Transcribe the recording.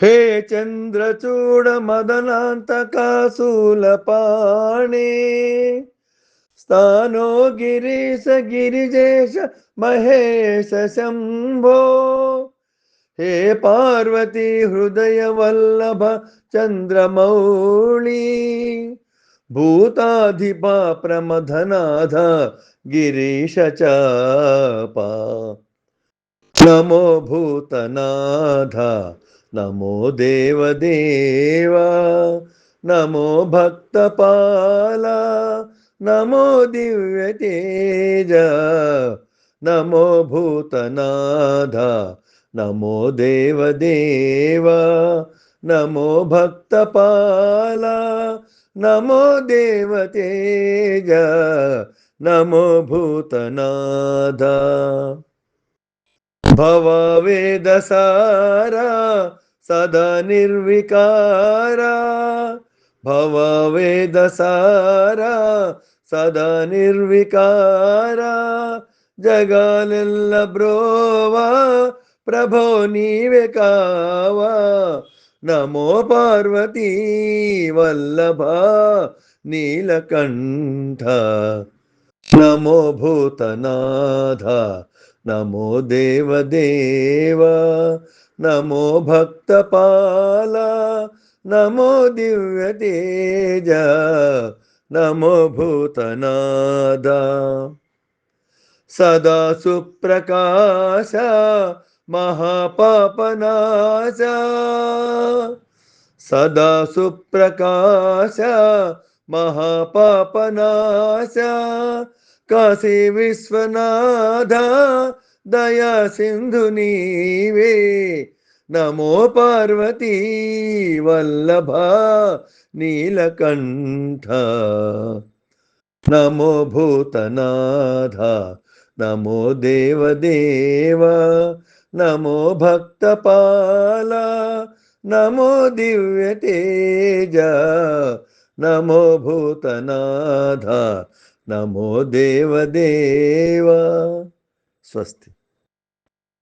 हे चन्द्रचूड मदनान्तकाशूलपाणे स्थानो गिरीश गिरिजेश महेश शम्भो हे पार्वती हृदय वल्लभ चन्द्रमौळी भूताधिपा प्रमथनाथ गिरीश चापा नमो भूतनाथ नमो देवदेवा नमो भक्तपाला नमो दिव्यतेज नमो भूतनाथ नमो देवदेवा नमो भक्तपाला नमो देवतेज नमो भूतनाथ भववेदसारा सदा निर्विकारा भववेदसारा सदा निर्विकारा जगालेल्ल ब्रोवा प्रभो नीवे कावा नमो पार्वती वल्लभा नीलकण्ठ नमो भूतनाथ नमो देवदेव नमो भक्तपाला नमो दिव्यतेज नमो भूतनाथ सदा सुप्रकाश महापापनाश सदा सुप्रकाश महापापनाश काशी विश्वनाथ दया सिंधु नीवे नमो पार्वती वल्लभा नीलकंठ नमो भूतनाथ नमो देवदेव नमो भक्तपाला नमो दिव्यतेज नमो भूतनाथ नमो देवदेव। स्वस्ति।